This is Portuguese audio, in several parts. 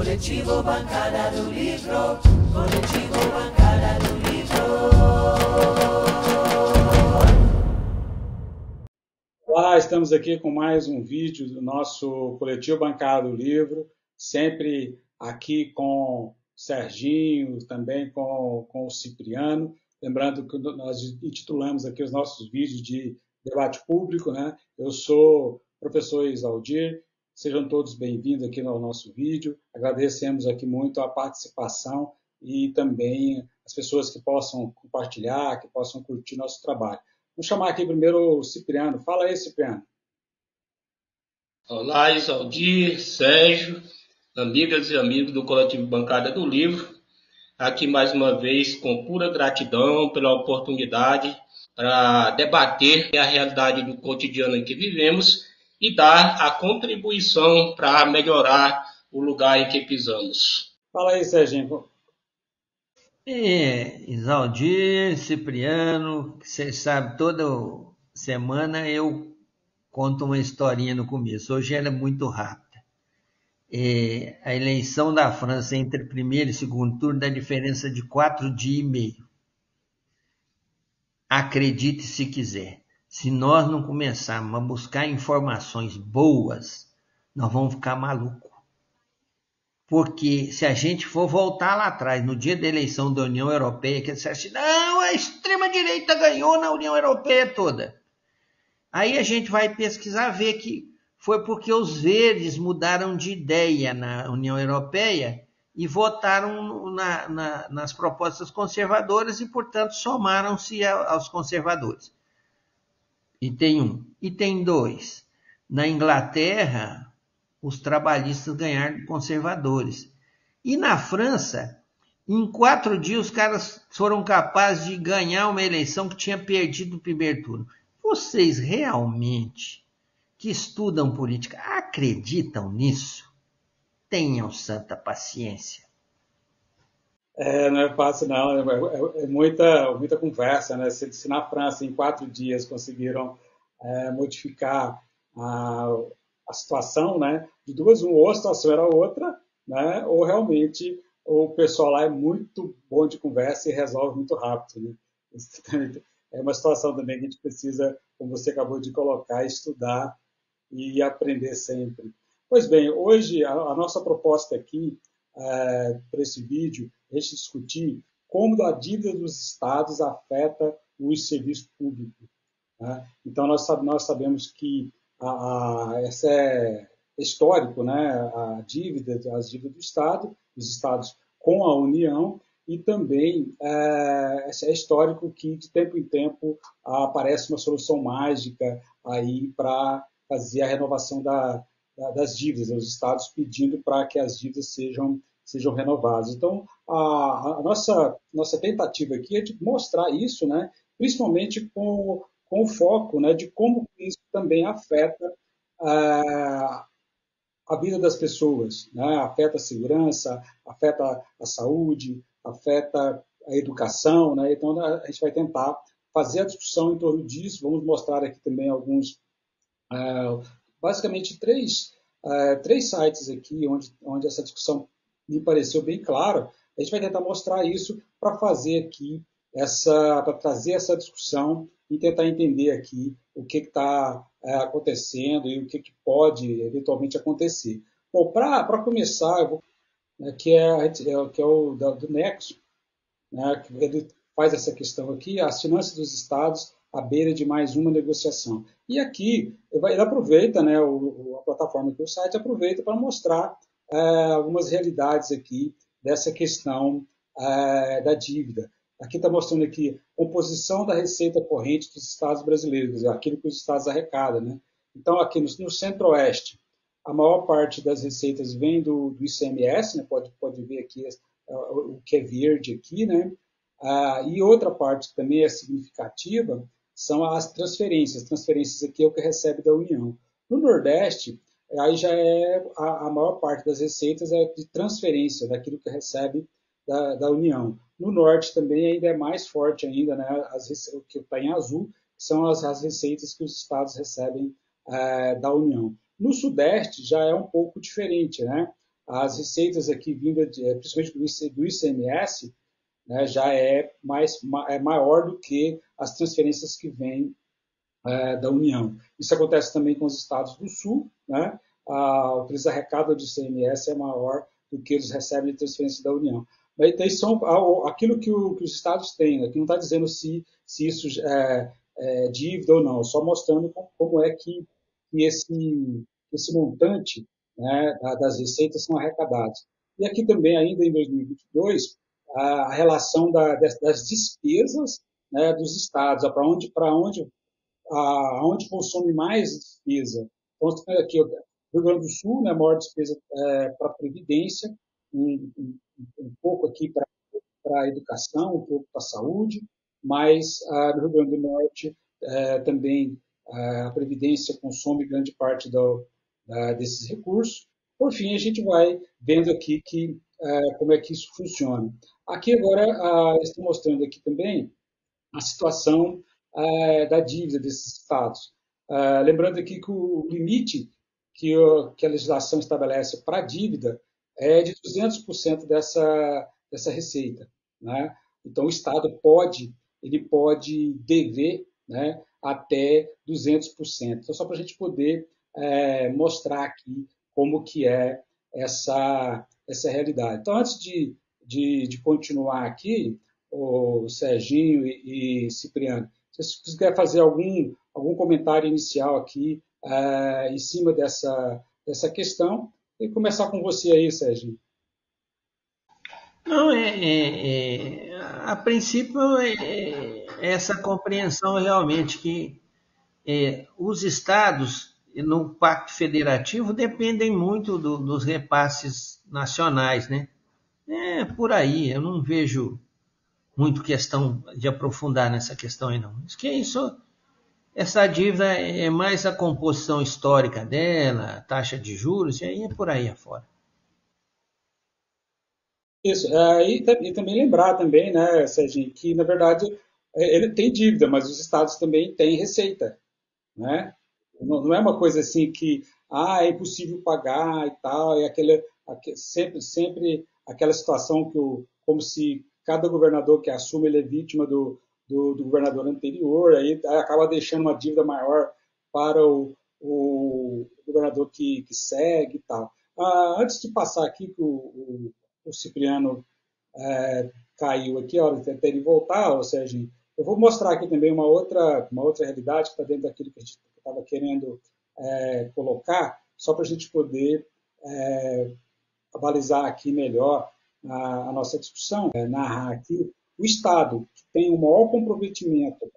Coletivo Bancada do Livro, Coletivo Bancada do Livro. Olá, estamos aqui com mais um vídeo do nosso Coletivo Bancada do Livro, sempre aqui com o Serginho, também com o Cipriano. Lembrando que nós intitulamos aqui os nossos vídeos de debate público, né? Eu sou o professor Isaldir, sejam todos bem-vindos aqui no nosso vídeo. Agradecemos aqui muito a participação e também as pessoas que possam compartilhar, que possam curtir nosso trabalho. Vou chamar aqui primeiro o Cipriano. Fala aí, Cipriano. Olá, Isaldir, Sérgio, amigas e amigos do Coletivo Bancada do Livro. Aqui mais uma vez com pura gratidão pela oportunidade para debater a realidade do cotidiano em que vivemos e dar a contribuição para melhorar o lugar em que pisamos. Fala aí, Serginho. Isaldir, Cipriano, você sabe, toda semana eu conto uma historinha no começo. Hoje ela é muito rápida. A eleição da França entre primeiro e segundo turno dá diferença de 4 dias e meio. Acredite se quiser. Se nós não começarmos a buscar informações boas, nós vamos ficar malucos. Porque se a gente for voltar lá atrás, no dia da eleição da União Europeia, que disser assim, não, a extrema-direita ganhou na União Europeia toda. Aí a gente vai pesquisar, ver que foi porque os verdes mudaram de ideia na União Europeia e votaram nas propostas conservadoras e, portanto, somaram-se aos conservadores. E tem um. E tem dois. Na Inglaterra, os trabalhistas ganharam de conservadores. E na França, em 4 dias, os caras foram capazes de ganhar uma eleição que tinha perdido o primeiro turno. Vocês realmente, que estudam política, acreditam nisso? Tenham santa paciência. Não é fácil, não. É muita conversa, né? Se na França, em 4 dias, conseguiram modificar a situação, né? De duas, ou a situação era outra, né? Ou realmente o pessoal lá é muito bom de conversa e resolve muito rápido, né? É uma situação também que a gente precisa, como você acabou de colocar, estudar e aprender sempre. Pois bem, hoje a nossa proposta aqui, para esse vídeo, é discutir como a dívida dos estados afeta os serviços públicos. Né? Então, nós sabemos que essa é histórico, né? As dívidas do Estado, dos estados com a União, e também é histórico que, de tempo em tempo, aparece uma solução mágica aí para fazer a renovação das dívidas, os estados pedindo para que as dívidas sejam renovadas. Então, a nossa tentativa aqui é de mostrar isso, né? Principalmente com o foco, né, de como isso também afeta a vida das pessoas, né? Afeta a segurança, afeta a saúde, afeta a educação, né? Então a gente vai tentar fazer a discussão em torno disso. Vamos mostrar aqui também alguns, basicamente três sites aqui onde essa discussão me pareceu bem clara. A gente vai tentar mostrar isso para fazer aqui para trazer essa discussão e tentar entender aqui o que está acontecendo e o que pode eventualmente acontecer. Bom, para começar, que é o do Nexo, né, que ele faz essa questão aqui, as finanças dos estados à beira de mais uma negociação. E aqui ele aproveita, né, a plataforma aqui, o site aproveita para mostrar algumas realidades aqui dessa questão da dívida. Aqui está mostrando aqui a composição da receita corrente dos estados brasileiros, aquilo que os estados arrecadam, né? Então, aqui no Centro-Oeste, a maior parte das receitas vem do ICMS, né? Pode ver aqui o que é verde aqui, né? E outra parte que também é significativa são as transferências. As transferências aqui é o que recebe da União. No Nordeste, aí já é a maior parte das receitas é de transferência, daquilo que recebe da União. No Norte também ainda é mais forte ainda, né? O que está em azul são as receitas que os estados recebem da União. No Sudeste já é um pouco diferente, né? as receitas aqui vindas, principalmente do ICMS, né, já é maior do que as transferências que vêm da União. Isso acontece também com os estados do Sul, né? O que eles arrecadam de ICMS é maior do que eles recebem de transferência da União. Mas então, são aquilo que os estados têm, aqui não está dizendo se isso é dívida ou não, só mostrando como é que esse montante, né, das receitas são arrecadados. E aqui também, ainda em 2022, a relação das despesas, né, dos estados, para onde consome mais despesa. Então, você tem aqui o Rio Grande do Sul, né, maior despesa para a Previdência, um pouco aqui para a educação, um pouco para a saúde, mas no Rio Grande do Norte também a Previdência consome grande parte desses recursos. Por fim, a gente vai vendo aqui como é que isso funciona. Aqui agora, estou mostrando aqui também a situação da dívida desses estados. Lembrando aqui que o limite que a legislação estabelece para a dívida é de 200% dessa receita, né? Então, o Estado pode dever, né, até 200%. Então, só para a gente poder mostrar aqui como que é essa realidade. Então, antes de continuar aqui, o Serginho e Cipriano, se vocês quiserem fazer algum comentário inicial aqui em cima dessa questão, e começar com você aí, Serginho. Não, a princípio essa compreensão realmente que os estados no Pacto Federativo dependem muito dos repasses nacionais, né? É por aí, eu não vejo muito questão de aprofundar nessa questão aí não. Essa dívida é mais a composição histórica dela, a taxa de juros, e aí é por aí afora. Isso, e também lembrar também, né, Serginho, que na verdade ele tem dívida, mas os estados também têm receita, né? Não é uma coisa assim que é impossível pagar e tal, sempre aquela situação como se cada governador que assume ele é vítima do governador anterior, aí acaba deixando uma dívida maior para o governador que segue e tal. Antes de passar aqui, que o Cipriano caiu aqui, a hora até ele voltar, Serginho, eu vou mostrar aqui também uma outra realidade que está dentro daquilo que a gente estava querendo colocar, só para a gente poder balizar aqui melhor a nossa discussão, narrar aqui. O Estado que tem o maior comprometimento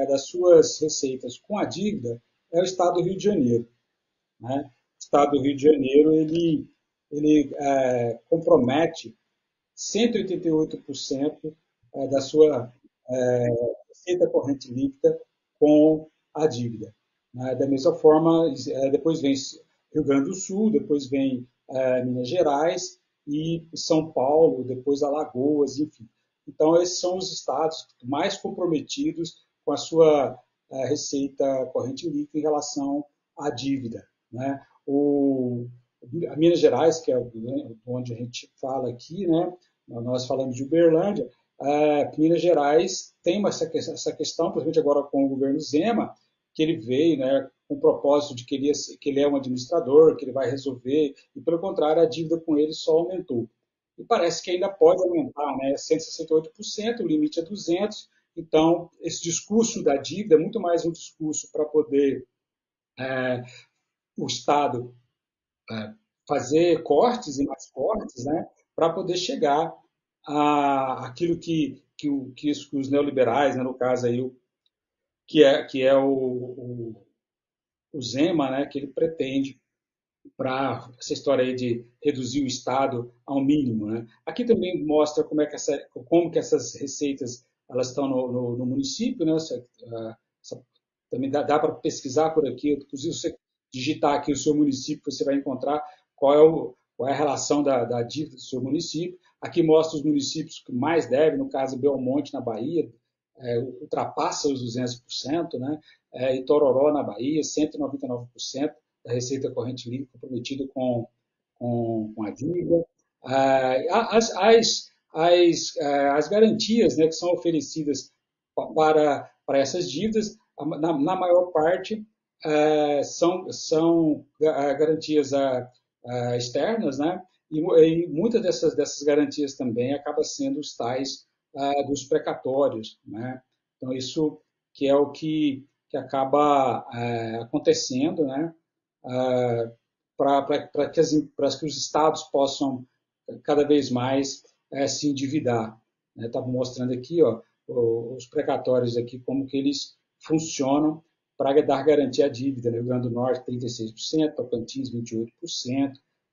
das suas receitas com a dívida é o Estado do Rio de Janeiro, né? O Estado do Rio de Janeiro ele compromete 188% da sua receita corrente líquida com a dívida, né? Da mesma forma, depois vem Rio Grande do Sul, depois vem Minas Gerais e São Paulo, depois Alagoas, enfim. Então, esses são os estados mais comprometidos com a sua receita corrente líquida em relação à dívida, né? A Minas Gerais, que é onde a gente fala aqui, né? Nós falamos de Uberlândia, Minas Gerais tem essa questão, principalmente agora com o governo Zema, que ele veio, né, com o propósito de que ele é um administrador, que ele vai resolver, e pelo contrário, a dívida com ele só aumentou. E parece que ainda pode aumentar, né, 168%, o limite é 200%, então esse discurso da dívida é muito mais um discurso para poder o Estado fazer cortes e mais cortes, né, para poder chegar àquilo que os neoliberais, né, no caso aí, que é o Zema, né, que ele pretende para essa história aí de reduzir o Estado ao mínimo, né? Aqui também mostra como que essas receitas elas estão no município, né? Também dá para pesquisar por aqui, inclusive você digitar aqui o seu município, você vai encontrar qual é a relação da dívida do seu município. Aqui mostra os municípios que mais devem, no caso Belmonte, na Bahia, ultrapassa os 200%, né? Itororó, na Bahia, 199% da receita corrente líquida comprometida com com a dívida. As garantias, né, que são oferecidas para essas dívidas, na maior parte, são garantias externas, né? E muitas dessas garantias também acabam sendo os tais dos precatórios, né? Então, isso que é o que acaba acontecendo, né? Para que os estados possam cada vez mais se endividar. Está mostrando aqui, ó, os precatórios aqui, como que eles funcionam para dar garantia à dívida. Rio Grande do Norte, 36%, Tocantins, 28%,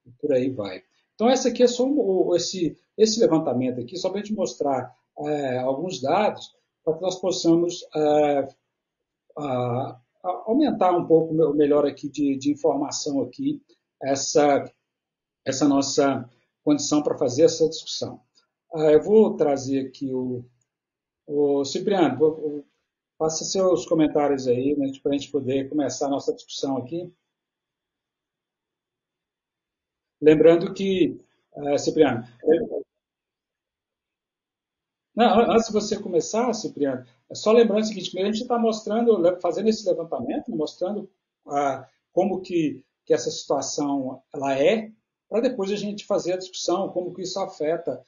e por aí vai. Então, essa aqui é só esse levantamento aqui, só para a gente mostrar alguns dados, para que nós possamos aumentar um pouco melhor aqui de informação aqui, essa nossa condição para fazer essa discussão. Eu vou trazer aqui o Cipriano, faça seus comentários aí, né, para a gente poder começar a nossa discussão aqui. Lembrando que, Cipriano, não, antes de você começar, Cipriano, é só lembrando o seguinte, a gente está fazendo esse levantamento, mostrando como que essa situação ela para depois a gente fazer a discussão, como que isso afeta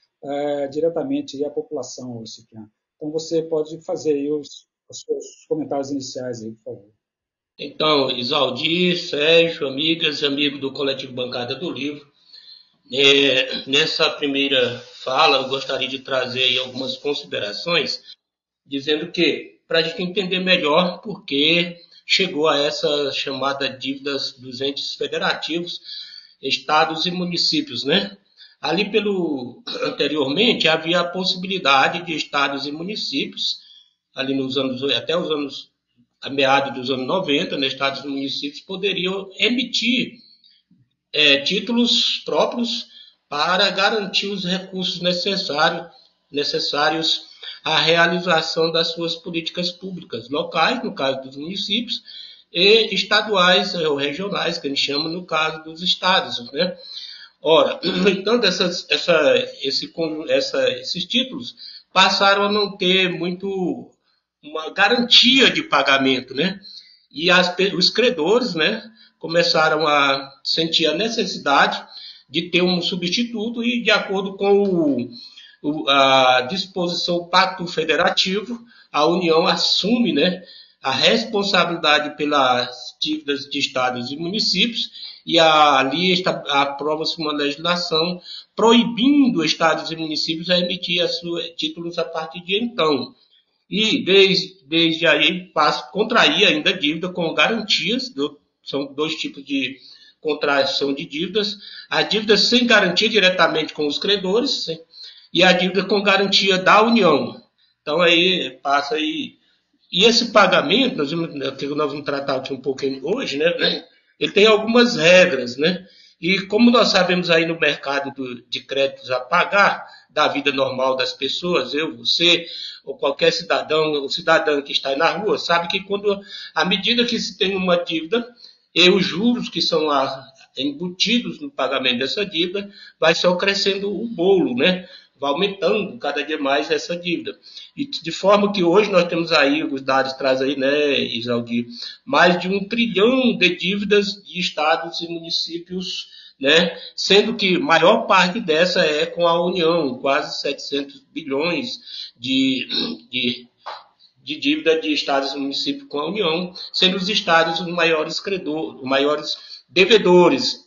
diretamente a população, Cipriano. Então você pode fazer aí os seus comentários iniciais aí, por favor. Então, Isaldir, Sérgio, amigas e amigos do Coletivo Bancada do Livro, nessa primeira fala eu gostaria de trazer aí algumas considerações, dizendo que, para a gente entender melhor por que chegou a essa chamada dívidas dos entes federativos, estados e municípios, né? Ali anteriormente havia a possibilidade de estados e municípios, ali até os anos, a meados dos anos 90, né, estados e municípios poderiam emitir títulos próprios para garantir os recursos necessários à realização das suas políticas públicas locais, no caso dos municípios, e estaduais ou regionais, que a gente chama no caso dos estados, né? Ora, no entanto, esses títulos passaram a não ter muito uma garantia de pagamento, né? E os credores, né, começaram a sentir a necessidade de ter um substituto e, de acordo com a disposição do Pacto Federativo, a União assume, né, a responsabilidade pelas dívidas de estados e municípios e ali aprova-se uma legislação proibindo estados e municípios a emitir títulos a partir de então. E desde aí contrair ainda dívida com garantias, são dois tipos de contração de dívidas, a dívida sem garantia diretamente com os credores, e a dívida com garantia da União. Então aí passa aí. E esse pagamento, que nós vamos tratar aqui um pouquinho hoje, né? Ele tem algumas regras, né? E como nós sabemos aí no mercado de créditos a pagar, da vida normal das pessoas, eu, você, ou qualquer cidadão, o cidadão que está aí na rua, sabe que à medida que se tem uma dívida, e os juros que são embutidos no pagamento dessa dívida, vai só crescendo o bolo, né? Vai aumentando cada dia mais essa dívida. E de forma que hoje nós temos aí, os dados trazem aí, né, Isaldir, mais de 1 trilhão de dívidas de estados e municípios, né, sendo que a maior parte dessa é com a União, quase 700 bilhões de dívida de estados e municípios com a União, sendo os estados os maiores devedores.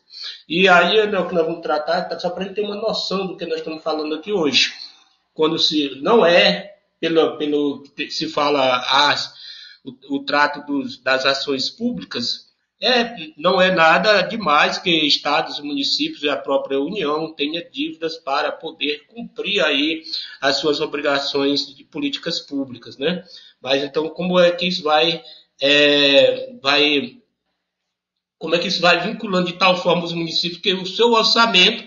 E aí é o que nós vamos tratar, só para a gente ter uma noção do que nós estamos falando aqui hoje. Quando não é, pelo que se fala, o trato das ações públicas, não é nada demais que estados, municípios e a própria União tenham dívidas para poder cumprir aí as suas obrigações de políticas públicas, né? Mas então, como é que isso vai vinculando de tal forma os municípios que o seu orçamento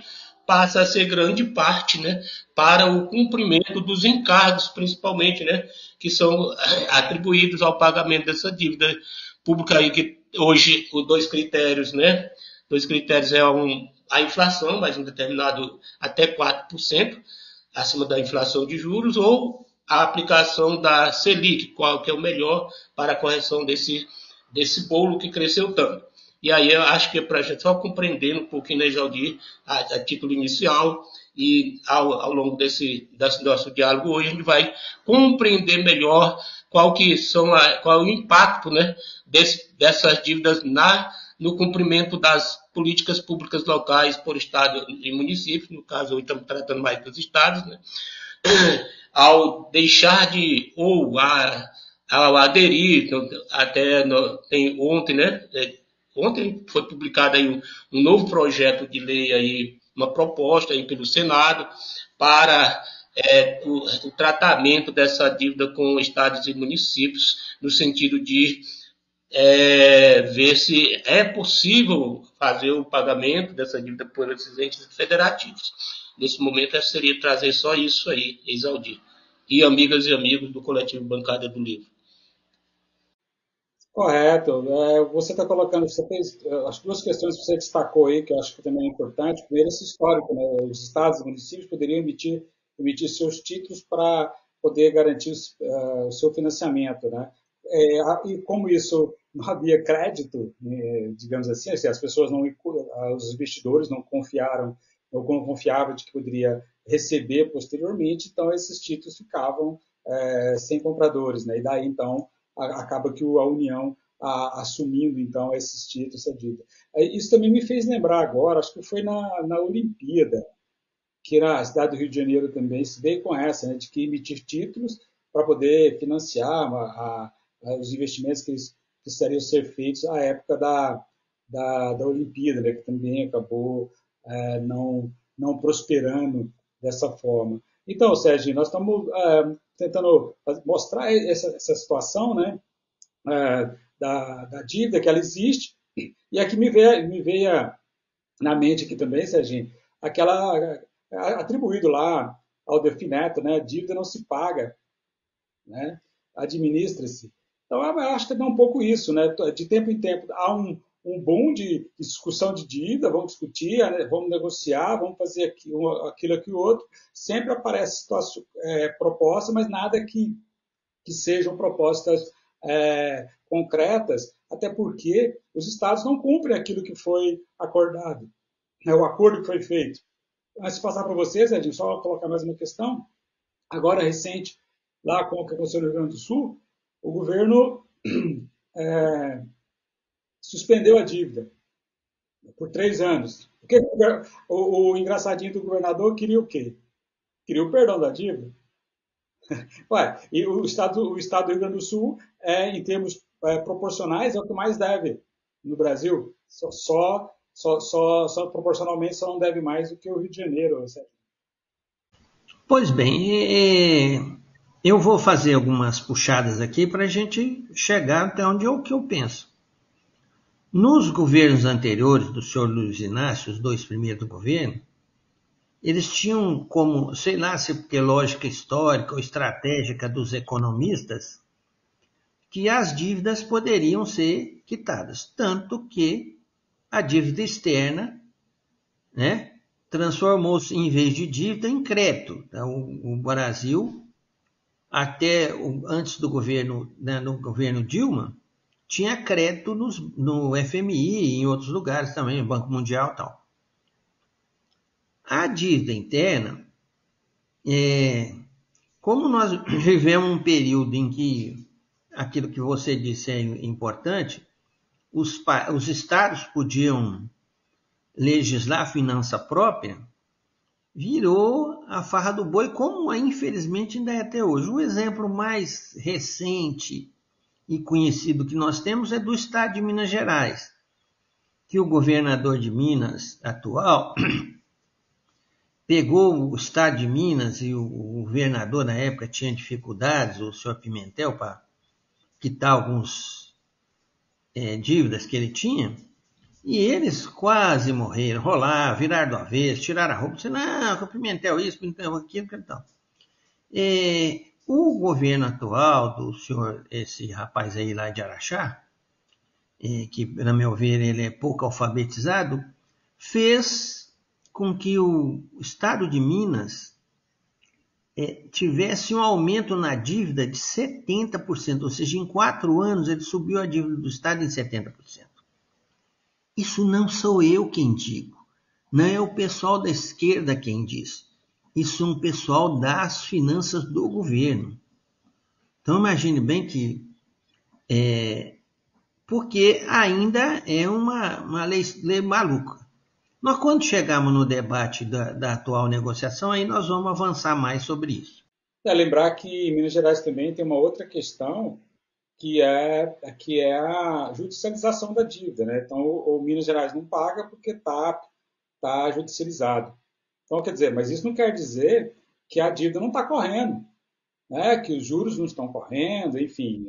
passa a ser grande parte, né, para o cumprimento dos encargos, principalmente, né, que são atribuídos ao pagamento dessa dívida pública aí, que hoje os dois critérios, né, é a inflação, mas um determinado até 4%, acima da inflação de juros, ou a aplicação da Selic, qual que é o melhor para a correção desse bolo que cresceu tanto. E aí eu acho que é para a gente só compreender um pouquinho, né, Jaldir, a título inicial, e ao longo desse nosso diálogo hoje a gente vai compreender melhor qual é o impacto, né, dessas dívidas no cumprimento das políticas públicas locais por estado e município. No caso, hoje estamos tratando mais dos estados, né, ao deixar de, ou ao aderir, até tem ontem, né, ontem foi publicado aí um novo projeto de lei, aí, uma proposta aí pelo Senado para o tratamento dessa dívida com estados e municípios, no sentido de ver se é possível fazer o pagamento dessa dívida por esses entes federativos. Nesse momento, seria trazer só isso aí, Exaldir. E amigas e amigos do Coletivo Bancada do Livro. Correto. Você está colocando, você fez as duas questões que você destacou aí, que eu acho que também é importante. Primeiro, esse histórico, né? Os estados e municípios poderiam emitir seus títulos para poder garantir o seu financiamento, né? E como isso não havia crédito, digamos assim, as pessoas os investidores não confiavam de que poderia receber posteriormente, então esses títulos ficavam sem compradores, né? E daí então acaba que a União assumindo então esses títulos, essa dívida. Isso também me fez lembrar agora, acho que foi na Olimpíada, que na cidade do Rio de Janeiro também se veio com essa, né, de que emitir títulos para poder financiar os investimentos que precisariam ser feitos à época da Olimpíada, né, que também acabou não prosperando dessa forma. Então, Sérgio, nós estamos tentando mostrar essa situação, né, da dívida, que ela existe, e aqui me veio na mente aqui também, Sérgio, aquela atribuído lá ao Defineto, né, dívida não se paga, né, administra-se. Então, eu acho que é um pouco isso, né, de tempo em tempo há um boom de discussão de dívida, vamos discutir, né, vamos negociar, vamos fazer aquilo, outro. Sempre aparece propostas, mas nada que sejam propostas concretas, até porque os estados não cumprem aquilo que foi acordado, né, o acordo que foi feito. Antes de passar para vocês, Edinho, só colocar mais uma questão. Agora, recente, lá com o Conselho do Rio Grande do Sul, o governo suspendeu a dívida por 3 anos. Porque o engraçadinho do governador queria o quê? Queria o perdão da dívida. E o Estado do Rio Grande do Sul, em termos proporcionais, é o que mais deve no Brasil. Só proporcionalmente só não deve mais do que o Rio de Janeiro. Certo? Pois bem, eu vou fazer algumas puxadas aqui para a gente chegar até onde que eu penso. Nos governos anteriores do senhor Luiz Inácio, os 2 primeiros governos, eles tinham como, sei lá se porque lógica histórica ou estratégica dos economistas, que as dívidas poderiam ser quitadas. Tanto que a dívida externa, né, transformou-se, em vez de dívida, em crédito. Então, o Brasil, até antes do governo, né, no governo Dilma, tinha crédito no FMI e em outros lugares também, Banco Mundial e tal. A dívida interna, como nós vivemos um período em que aquilo que você disse é importante, os estados podiam legislar finança própria, virou a farra do boi, como infelizmente ainda é até hoje. O exemplo mais recente e conhecido que nós temos é do estado de Minas Gerais, que o governador de Minas atual pegou o estado de Minas e o governador na época tinha dificuldades, o senhor Pimentel, para quitar algumas dívidas que ele tinha, e eles quase morreram, rolaram, viraram do avesso, tiraram a roupa, disseram, não, Pimentel isso, Pimentel aquilo, então. O governo atual do senhor, esse rapaz aí lá de Araxá, que, na meu ver, ele é pouco alfabetizado, fez com que o Estado de Minas tivesse um aumento na dívida de 70%, ou seja, em 4 anos ele subiu a dívida do Estado em 70%. Isso não sou eu quem digo, não é o pessoal da esquerda quem diz, isso é um pessoal das finanças do governo. Então imagine bem que, porque ainda é uma lei maluca. Nós, quando chegarmos no debate da atual negociação, aí nós vamos avançar mais sobre isso. Lembrar que Minas Gerais também tem uma outra questão, que é a judicialização da dívida, né? Então, o Minas Gerais não paga porque está judicializado. Então, quer dizer, mas isso não quer dizer que a dívida não está correndo, né? Que os juros não estão correndo, enfim.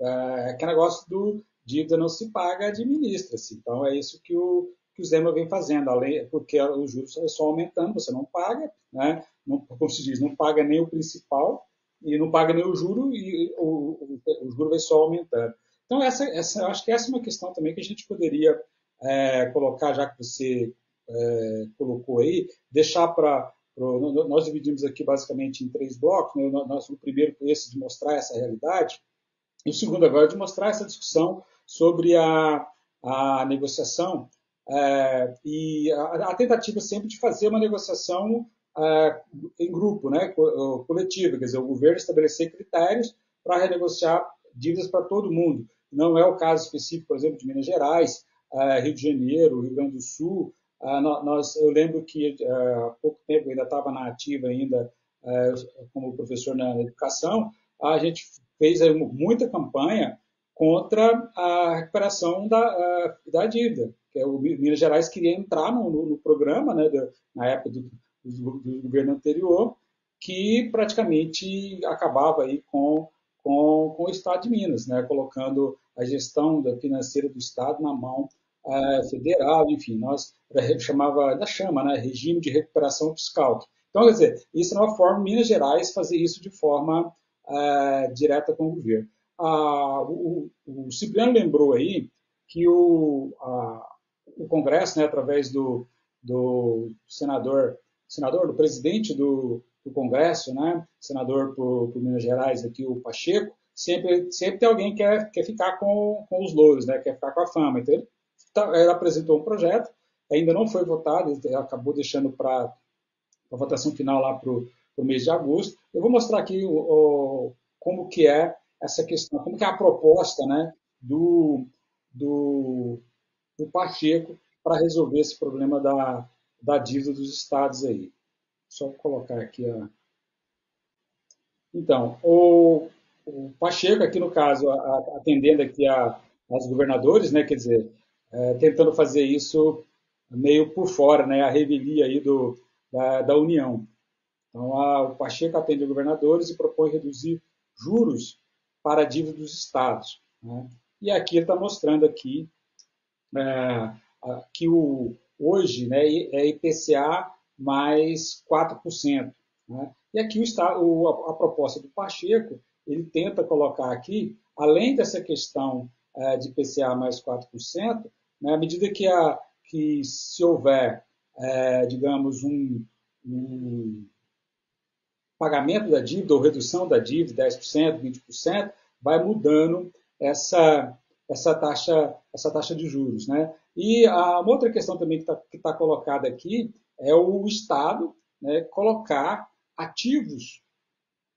É aquele negócio do dívida não se paga, administra-se. Então, é isso que o Zema vem fazendo, porque os juros estão aumentando, você não paga, né? Não, como se diz, não paga nem o principal e não paga nem o juro e o juro vai só aumentando. Então, eu acho que essa é uma questão também que a gente poderia colocar, já que você colocou aí, deixar para... Nós dividimos aqui basicamente em 3 blocos, né? O primeiro foi esse de mostrar essa realidade, e o segundo agora é de mostrar essa discussão sobre a negociação e a tentativa sempre de fazer uma negociação em grupo, né, coletiva, quer dizer, o governo estabelecer critérios para renegociar dívidas para todo mundo. Não é o caso específico, por exemplo, de Minas Gerais, Rio de Janeiro, Rio Grande do Sul. Eu lembro que há pouco tempo, eu ainda estava na ativa ainda, como professor na educação, a gente fez muita campanha contra a recuperação da dívida. Que o Minas Gerais queria entrar no programa, né, na época do governo anterior, que praticamente acabava aí com o Estado de Minas, né, colocando a gestão financeira do Estado na mão federal, enfim, nós chama, né, regime de recuperação fiscal. Então, quer dizer, isso é uma forma, Minas Gerais, fazer isso de forma direta com o governo. O Cipriano lembrou aí que o Congresso, né, através do senador, do presidente do Congresso, né, senador por Minas Gerais, aqui, o Pacheco, sempre tem alguém que quer ficar com os louros, né, quer ficar com a fama. Então, ele apresentou um projeto, ainda não foi votado, ele acabou deixando para a votação final lá para o mês de agosto. Eu vou mostrar aqui como que é essa questão, como que é a proposta, né, do Pacheco para resolver esse problema da dívida dos estados aí. Só colocar aqui Então, o Pacheco aqui no caso, atendendo aqui aos governadores, né, quer dizer, tentando fazer isso meio por fora, né, a revelia aí da União. Então, o Pacheco atende aos governadores e propõe reduzir juros para a dívida dos estados, né? E aqui ele está mostrando aqui que hoje, né, é IPCA mais 4%. Né? E aqui a proposta do Pacheco, ele tenta colocar aqui, além dessa questão de IPCA mais 4%, né, à medida que se houver, digamos, um pagamento da dívida ou redução da dívida, 10%, 20%, vai mudando essa taxa de juros, né? E uma outra questão também que está colocada aqui é o Estado, né, colocar ativos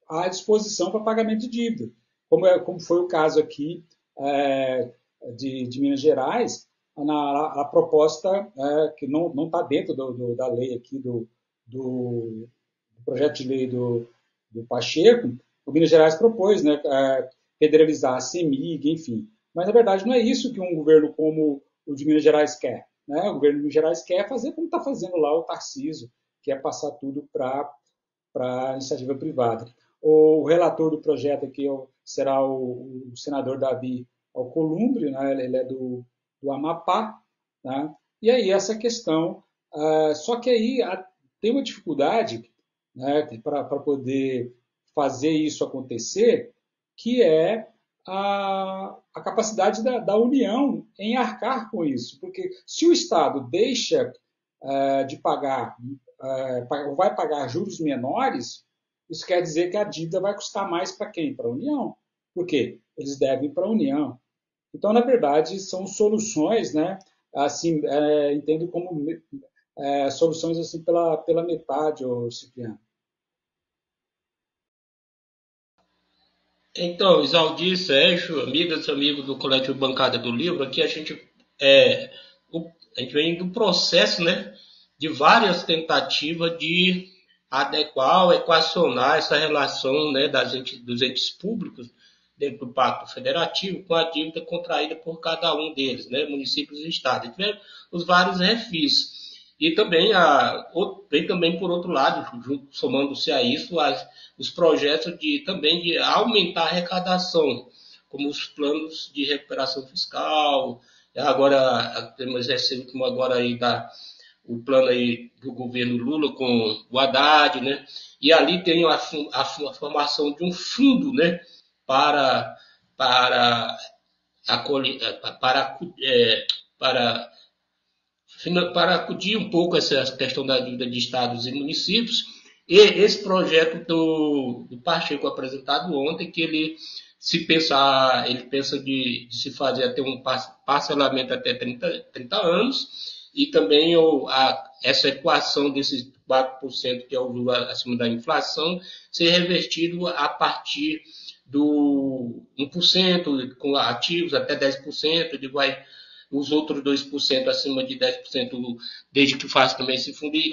à disposição para pagamento de dívida, como foi o caso aqui de Minas Gerais, a proposta que não está dentro da lei aqui do projeto de lei do Pacheco, o Minas Gerais propôs, né, federalizar a CEMIG, enfim. Mas, na verdade, não é isso que um governo como o de Minas Gerais quer. Né? O governo de Minas Gerais quer fazer como está fazendo lá o Tarcísio, que é passar tudo para a iniciativa privada. O relator do projeto aqui será o senador Davi Alcolumbre, né? Ele é do Amapá. Né? E aí essa questão, só que aí tem uma dificuldade, né, para poder fazer isso acontecer, que é a capacidade da União em arcar com isso. Porque se o Estado deixa de pagar, ou vai pagar juros menores, isso quer dizer que a dívida vai custar mais para quem? Para a União. Por quê? Eles devem para a União. Então, na verdade, são soluções, né? Assim, entendo como soluções assim pela metade, Cipriano. Então, Isaldi, Sérgio, amigas e amigos do Coletivo Bancada do Livro, aqui a gente vem do processo, né, de várias tentativas de adequar ou equacionar essa relação, né, dos entes públicos dentro do Pacto Federativo com a dívida contraída por cada um deles, né, municípios e estados. Tiveram os vários refis. E também, vem também, por outro lado, somando-se a isso, os projetos também de aumentar a arrecadação, como os planos de recuperação fiscal. Agora, temos esse último agora aí o plano aí do governo Lula com o Haddad, né? E ali tem a formação de um fundo, né? Para acudir um pouco essa questão da dívida de estados e municípios. E esse projeto do Pacheco apresentado ontem, que ele pensa de se fazer até um parcelamento até 30 anos, e também essa equação desses 4%, que é o juro acima da inflação, ser revertido a partir do 1% com ativos até 10%, os outros 2% acima de 10%, desde que faça também esse fundo. E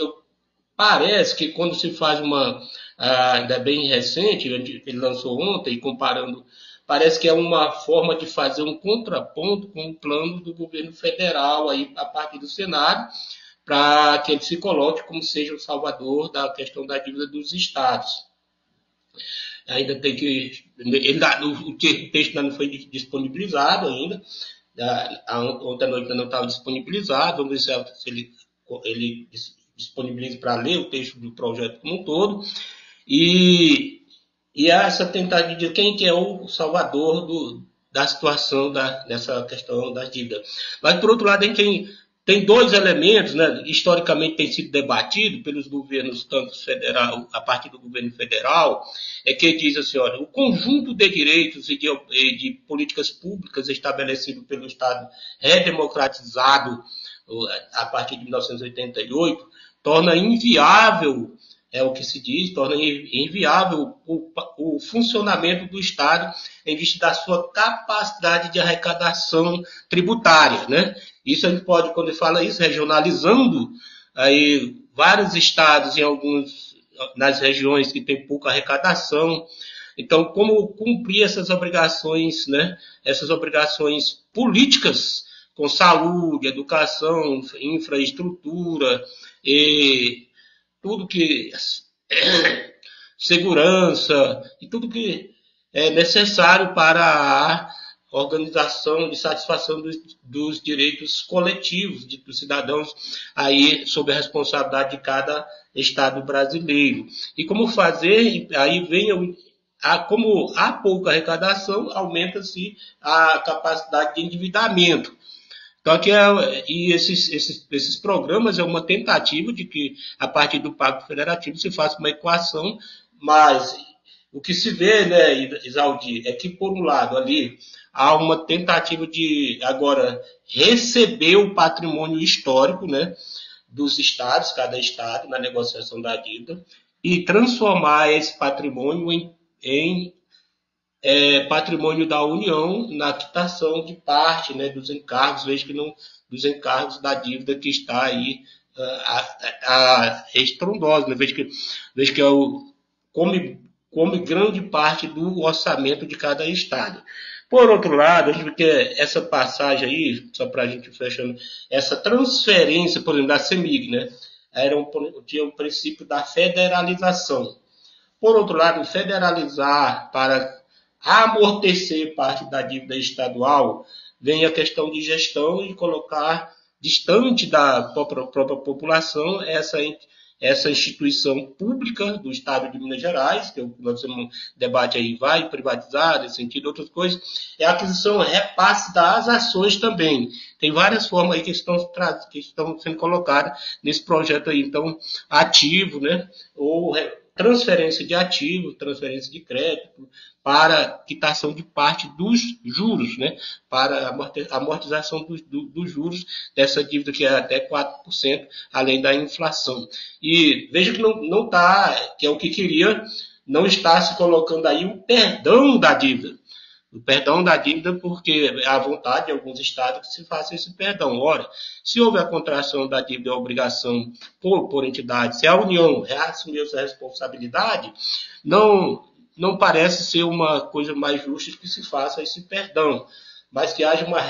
parece que quando se faz ainda bem recente, ele lançou ontem, comparando, parece que é uma forma de fazer um contraponto com o plano do governo federal, aí, a partir do Senado, para que ele se coloque como seja o salvador da questão da dívida dos estados. Ainda tem que... o texto ainda não foi disponibilizado ainda. Ontem à noite ainda não estava disponibilizado. Vamos ver se ele disponibiliza para ler o texto do projeto como um todo. E essa tentativa de quem que é o salvador da situação dessa questão das dívidas. Mas, por outro lado, a gente tem dois elementos, né, historicamente tem sido debatido pelos governos, tanto federal, a partir do governo federal, que diz assim, olha, o conjunto de direitos e de políticas públicas estabelecido pelo Estado redemocratizado a partir de 1988 torna inviável, o que se diz, torna inviável o funcionamento do Estado em vista da sua capacidade de arrecadação tributária, né? Isso a gente pode, quando fala isso, regionalizando aí vários estados nas regiões que tem pouca arrecadação. Então, como cumprir essas obrigações, né? Essas obrigações políticas com saúde, educação, infraestrutura e tudo que segurança e tudo que é necessário para a organização de satisfação dos direitos coletivos dos cidadãos aí sob a responsabilidade de cada estado brasileiro. E como fazer? Aí vem como há pouca arrecadação, aumenta-se a capacidade de endividamento. Então, aqui esses programas é uma tentativa de que, a partir do Pacto Federativo, se faça uma equação, mas o que se vê, né, Isaldi, é que, por um lado, ali há uma tentativa de, agora, receber o patrimônio histórico, né, dos estados, cada estado, na negociação da dívida, e transformar esse patrimônio em patrimônio da União na quitação de parte, né, dos encargos, dos encargos da dívida que está aí estrondosa, né? Veja que come grande parte do orçamento de cada estado. Por outro lado, a gente vê essa passagem aí, só para a gente fechando, essa transferência, por exemplo, da CEMIG, né, tinha o princípio da federalização. Por outro lado, federalizar para amortecer parte da dívida estadual, vem a questão de gestão e colocar distante da própria população essa instituição pública do Estado de Minas Gerais, que nós temos um debate aí, vai privatizar, nesse sentido, outras coisas, é a aquisição, repasse das ações também. Tem várias formas aí que estão sendo colocadas nesse projeto aí, então, ativo, né, ou transferência de ativo, transferência de crédito, para quitação de parte dos juros, né, para amortização dos juros dessa dívida que é até 4%, além da inflação. E veja que não está, que é o que queria, não está se colocando aí o perdão da dívida. O perdão da dívida, porque é a vontade de alguns estados que se faça esse perdão. Ora, se houve a contração da dívida e a obrigação por entidade, se a União reassumiu essa responsabilidade, não parece ser uma coisa mais justa que se faça esse perdão, mas que haja uma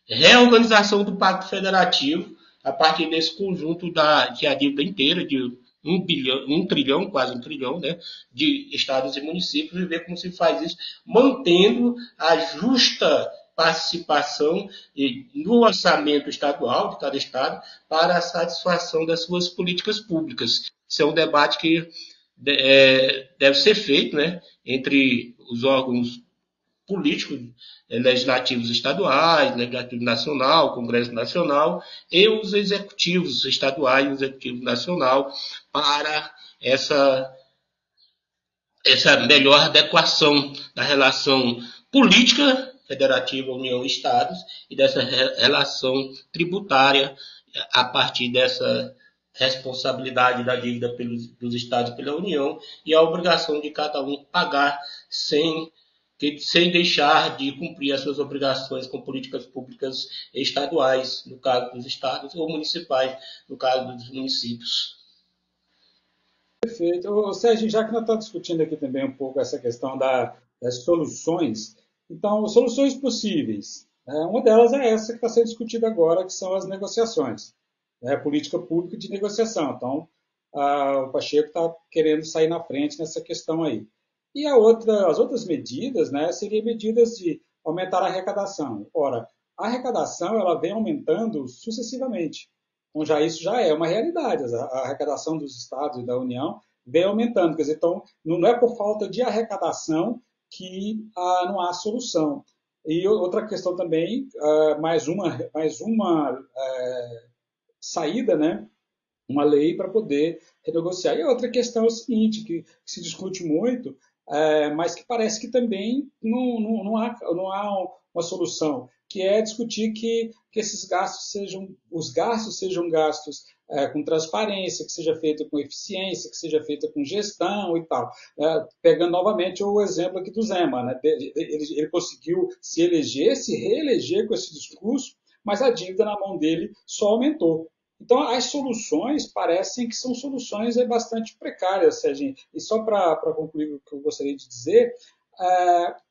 reorganização do Pacto Federativo a partir desse conjunto de a dívida inteira, de 1 trilhão, quase 1 trilhão, né, de estados e municípios, e ver como se faz isso, mantendo a justa participação no orçamento estadual de cada estado para a satisfação das suas políticas públicas. Isso é um debate que deve ser feito, né, entre os órgãos políticos, legislativos estaduais, legislativo nacional, Congresso Nacional, e os executivos estaduais e o executivo nacional, para essa melhor adequação da relação política federativa União-Estados e dessa relação tributária a partir dessa responsabilidade da dívida dos estados pela União e a obrigação de cada um pagar sem deixar de cumprir as suas obrigações com políticas públicas estaduais, no caso dos estados, ou municipais, no caso dos municípios. Perfeito. Sérgio, já que nós estamos discutindo aqui também um pouco essa questão das soluções, então, soluções possíveis. Uma delas é essa que está sendo discutida agora, que são as negociações, política pública de negociação. Então, o Pacheco está querendo sair na frente nessa questão aí. E as outras medidas, né, seriam medidas de aumentar a arrecadação. Ora, a arrecadação ela vem aumentando sucessivamente. Então, isso já é uma realidade. A arrecadação dos estados e da União vem aumentando. Quer dizer, então, não é por falta de arrecadação que não há solução. E outra questão também, mais uma saída, né, uma lei para poder renegociar. E a outra questão é o seguinte, que se discute muito, mas que parece que também não há uma solução, que é discutir que esses gastos sejam gastos com transparência, que seja feito com eficiência, que seja feito com gestão e tal. Pegando novamente o exemplo aqui do Zema, né? Ele conseguiu se reeleger com esse discurso, mas a dívida na mão dele só aumentou. Então, as soluções parecem que são soluções bastante precárias, Serginho. E só para concluir o que eu gostaria de dizer,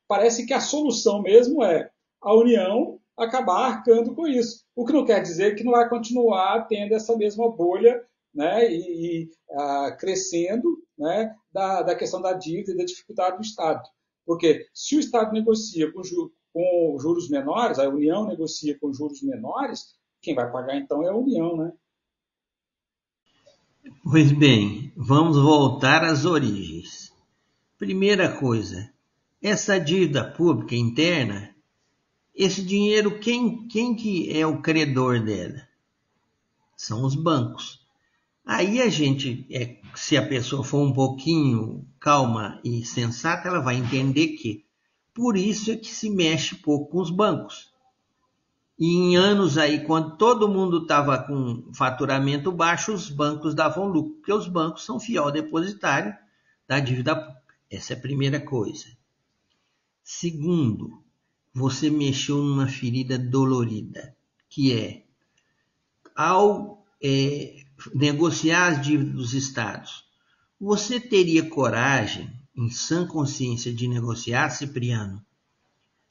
parece que a solução mesmo é a União acabar arcando com isso. O que não quer dizer que não vai continuar tendo essa mesma bolha, né, e crescendo, né, da questão da dívida e da dificuldade do Estado. Porque se o Estado negocia com juros menores, a União negocia com juros menores, quem vai pagar então é a União, né? Pois bem, vamos voltar às origens. Primeira coisa, essa dívida pública interna, esse dinheiro, quem que é o credor dela? São os bancos. Aí a gente, se a pessoa for um pouquinho calma e sensata, ela vai entender que por isso é que se mexe pouco com os bancos. E em anos aí, quando todo mundo estava com faturamento baixo, os bancos davam lucro, porque os bancos são fiel depositário da dívida pública. Essa é a primeira coisa. Segundo, você mexeu numa ferida dolorida, que é, ao negociar as dívidas dos estados, você teria coragem, em sã consciência, de negociar, Cipriano,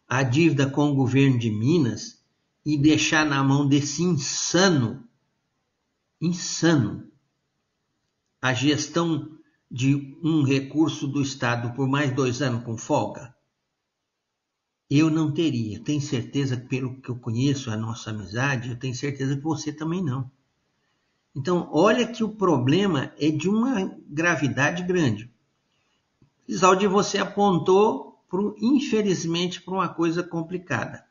a dívida com o governo de Minas e deixar na mão desse insano, a gestão de um recurso do Estado por mais 2 anos com folga? Eu não teria. Tenho certeza, pelo que eu conheço a nossa amizade, eu tenho certeza que você também não. Então, olha que o problema é de uma gravidade grande. Isaldi, você apontou, infelizmente, para uma coisa complicada.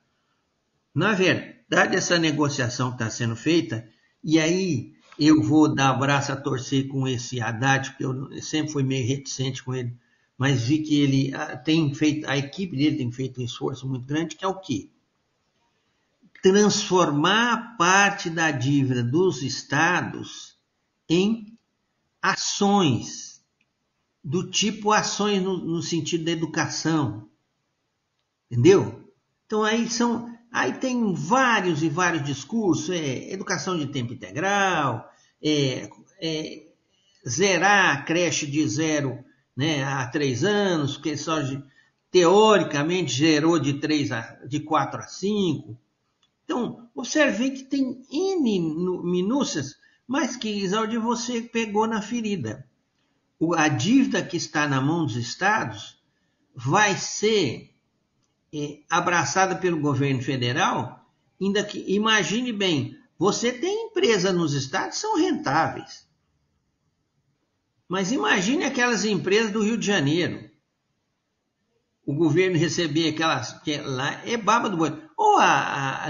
Na verdade, essa negociação que está sendo feita, e aí eu vou dar braço a torcer com esse Haddad, porque eu sempre fui meio reticente com ele, mas vi que ele tem feito, a equipe dele tem feito um esforço muito grande, que é o quê? Transformar parte da dívida dos estados em ações, do tipo ações no sentido da educação, entendeu? Então aí tem vários e vários discursos, educação de tempo integral, zerar a creche de 0, né, a 3 anos, que só teoricamente gerou de 4 a 5. Então, observei que tem N minúcias, mas que, Isaldi, você pegou na ferida. A dívida que está na mão dos estados vai ser abraçada pelo governo federal, ainda que, imagine bem, você tem empresas nos estados que são rentáveis. Mas imagine aquelas empresas do Rio de Janeiro. O governo receber aquelas, que lá é baba do boi. Ou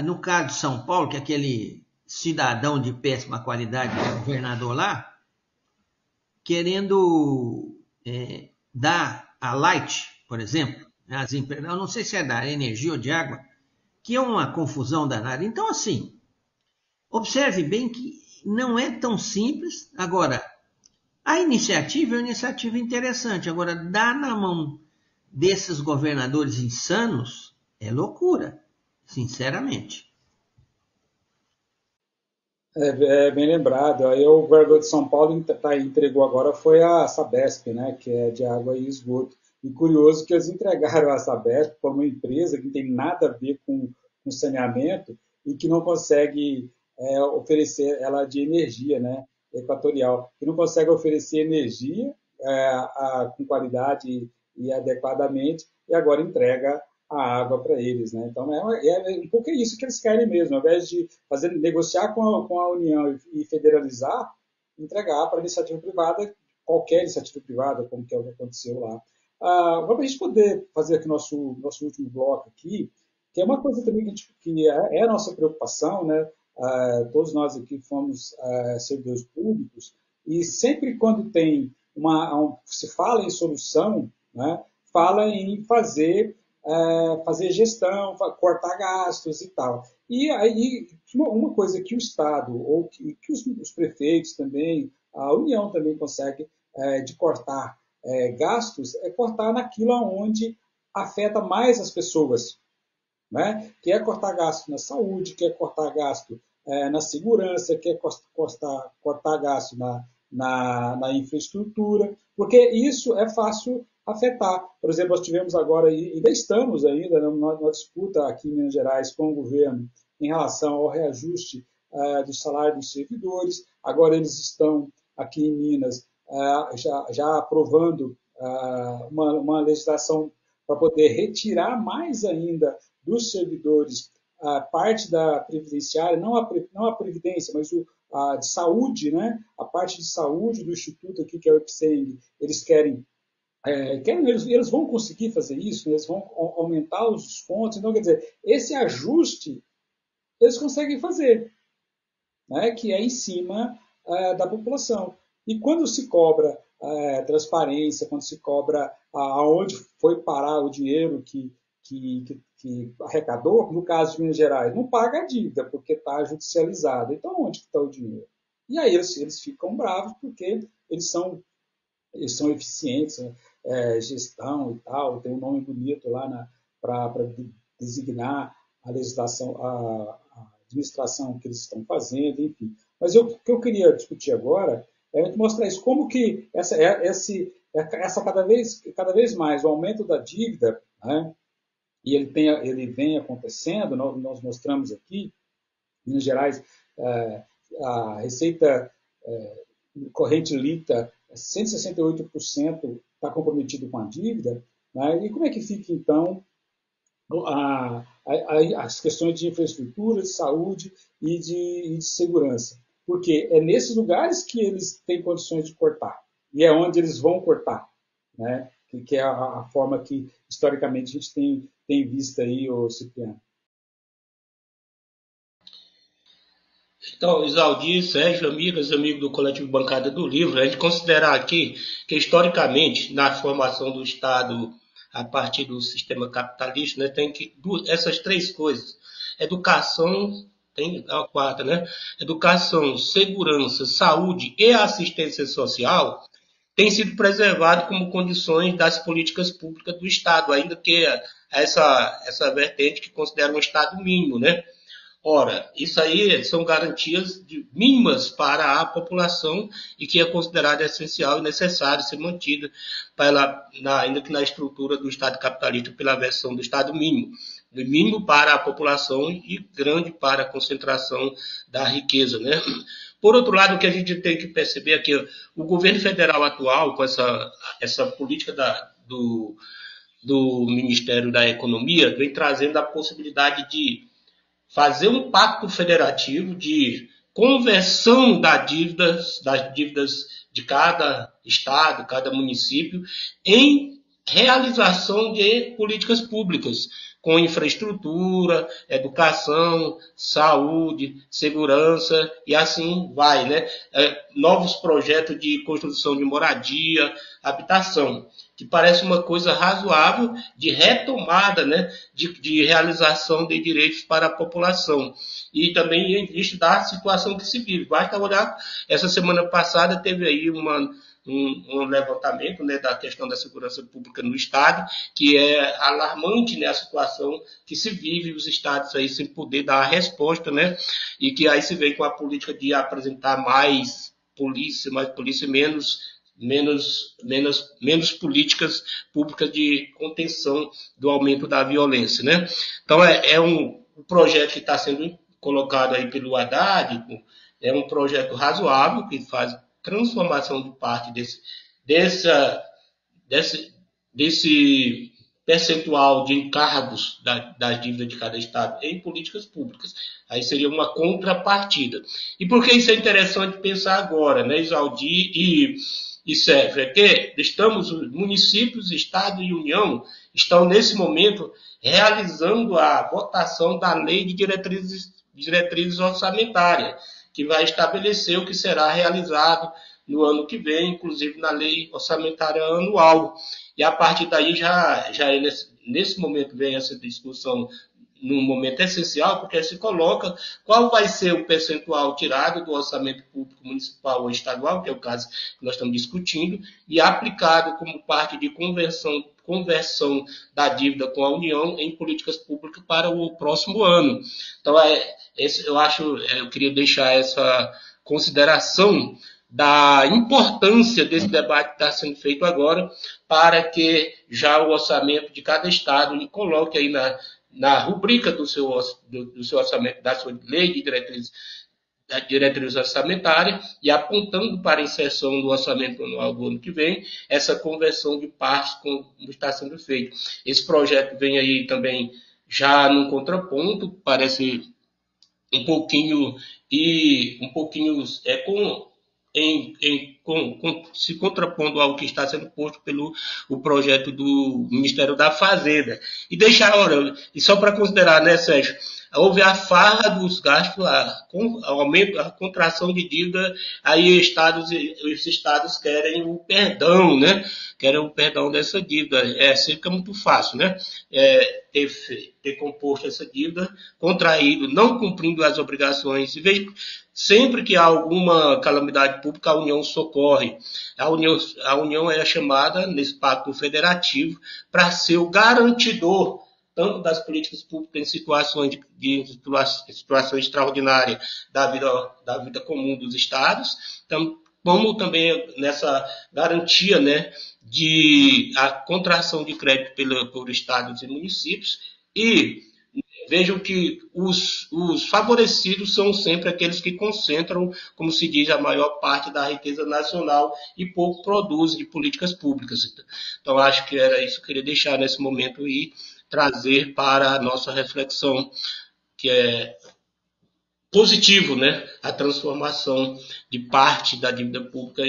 no caso de São Paulo, que é aquele cidadão de péssima qualidade, governador lá, querendo dar a Light, por exemplo, as empresas, eu não sei se é da energia ou de água, que é uma confusão danada. Então, assim, observe bem que não é tão simples. Agora, a iniciativa é uma iniciativa interessante. Agora, dar na mão desses governadores insanos é loucura, sinceramente. Bem lembrado. Aí o governador de São Paulo entregou agora foi a Sabesp, né, que é de água e esgoto. E curioso que eles entregaram a Sabesp para uma empresa que não tem nada a ver com saneamento e que não consegue oferecer ela de energia, né, equatorial, que não consegue oferecer energia com qualidade e adequadamente, e agora entrega a água para eles, né? Então um pouco isso que eles querem mesmo, ao invés de negociar com a União e federalizar, entregar para a iniciativa privada, qualquer iniciativa privada, como que é o que aconteceu lá. Agora, para a gente poder fazer aqui nosso último bloco aqui, que é uma coisa também que é a nossa preocupação, né? Todos nós aqui fomos servidores públicos, e sempre quando tem se fala em solução, né, fala em fazer gestão, cortar gastos e tal. E aí, uma coisa que o Estado, ou que os prefeitos também, a União também consegue de cortar gastos, é cortar naquilo onde afeta mais as pessoas, né? Que é cortar gasto na saúde, que é cortar gasto na segurança, que é cortar gasto na infraestrutura, porque isso é fácil afetar. Por exemplo, nós tivemos agora, e ainda estamos ainda numa disputa aqui em Minas Gerais com o governo em relação ao reajuste do salário dos servidores. Agora eles estão aqui em Minas já aprovando uma legislação para poder retirar mais ainda dos servidores parte da previdenciária, não a previdência, mas a de saúde, né? A parte de saúde do Instituto aqui, que é o IPSENG, eles eles vão conseguir fazer isso, né? Eles vão aumentar os descontos. Então, quer dizer, esse ajuste eles conseguem fazer, né? Que é em cima da população. E quando se cobra transparência, quando se cobra aonde foi parar o dinheiro que arrecadou, no caso de Minas Gerais, não paga a dívida, porque está judicializada. Então, onde está o dinheiro? E aí eles ficam bravos, porque eles são eficientes, né? Gestão e tal, tem um nome bonito lá para designar a legislação, a administração que eles estão fazendo, enfim. Mas o que eu queria discutir agora é mostrar isso, como que essa cada vez mais o aumento da dívida, né? E ele vem acontecendo, nós mostramos aqui, em Minas Gerais, a receita corrente líquida, 168% está comprometido com a dívida, né? E como é que fica, então, as questões de infraestrutura, de saúde e de segurança? porque é nesses lugares que eles têm condições de cortar, e é onde eles vão cortar, né? Que é a forma que, historicamente, a gente tem visto aí, ô Cipriano. Então, Isaldi, Sérgio, amigas, amigos do Coletivo Bancada do Livro, a gente considerar aqui que, historicamente, na formação do Estado a partir do sistema capitalista, né, tem que essas três coisas: educação, tem a quarta, né? Educação, segurança, saúde e assistência social tem sido preservado como condições das políticas públicas do Estado, ainda que essa vertente que considera um Estado mínimo, né? Ora, isso aí são garantias mínimas para a população e que é considerada essencial e necessário ser mantida ainda que na estrutura do Estado capitalista pela versão do Estado mínimo. Mínimo para a população e grande para a concentração da riqueza, né? Por outro lado, o que a gente tem que perceber é que o governo federal atual, com essa política do Ministério da Economia, vem trazendo a possibilidade de fazer um pacto federativo de conversão das dívidas de cada estado, cada município, em realização de políticas públicas, com infraestrutura, educação, saúde, segurança e assim vai, né? Novos projetos de construção de moradia, habitação, que parece uma coisa razoável de retomada, né, de realização de direitos para a população. E também em vista da situação que se vive. Basta olhar, essa semana passada teve aí um levantamento, né, da questão da segurança pública no Estado, que é alarmante, né, a situação que se vive, os estados aí sem poder dar a resposta, né, e que aí se vem com a política de apresentar mais polícia menos políticas públicas de contenção do aumento da violência, né? Então é um projeto que está sendo colocado aí pelo Haddad, é um projeto razoável que faz transformação de parte desse percentual de encargos das dívidas de cada estado em políticas públicas. Aí seria uma contrapartida. E por que isso é interessante pensar agora, né, Isaldi e Sérgio? É que os municípios, Estado e União estão, nesse momento, realizando a votação da Lei de Diretrizes Orçamentárias, que vai estabelecer o que será realizado no ano que vem, inclusive na Lei Orçamentária Anual. E a partir daí nesse momento vem essa discussão num momento essencial, porque se coloca qual vai ser o percentual tirado do orçamento público municipal ou estadual, que é o caso que nós estamos discutindo, e aplicado como parte de conversão da dívida com a União em políticas públicas para o próximo ano. Então, eu queria deixar essa consideração da importância desse debate que está sendo feito agora, para que já o orçamento de cada estado coloque aí na rubrica do seu orçamento, da sua lei de diretriz orçamentária, e apontando para a inserção do orçamento anual do ano que vem, essa conversão de partes como está sendo feito. Esse projeto vem aí também já num contraponto, parece um pouquinho se contrapondo ao que está sendo posto pelo o projeto do Ministério da Fazenda. E e só para considerar, né, Sérgio, houve a farra dos gastos, a contração de dívida, aí os estados querem o perdão, né? Querem o perdão dessa dívida. Fica muito fácil, né? Ter composto essa dívida, contraído, não cumprindo as obrigações. Sempre que há alguma calamidade pública, a União socorre. A União é chamada, nesse pacto federativo, para ser o garantidor tanto das políticas públicas em situações extraordinárias da vida comum dos estados, como também nessa garantia, né, de a contração de crédito por estados e municípios. E vejam que os favorecidos são sempre aqueles que concentram, como se diz, a maior parte da riqueza nacional e pouco produzem de políticas públicas. Então, acho que era isso que eu queria deixar nesse momento e trazer para a nossa reflexão, que é positivo, né? A transformação de parte da dívida pública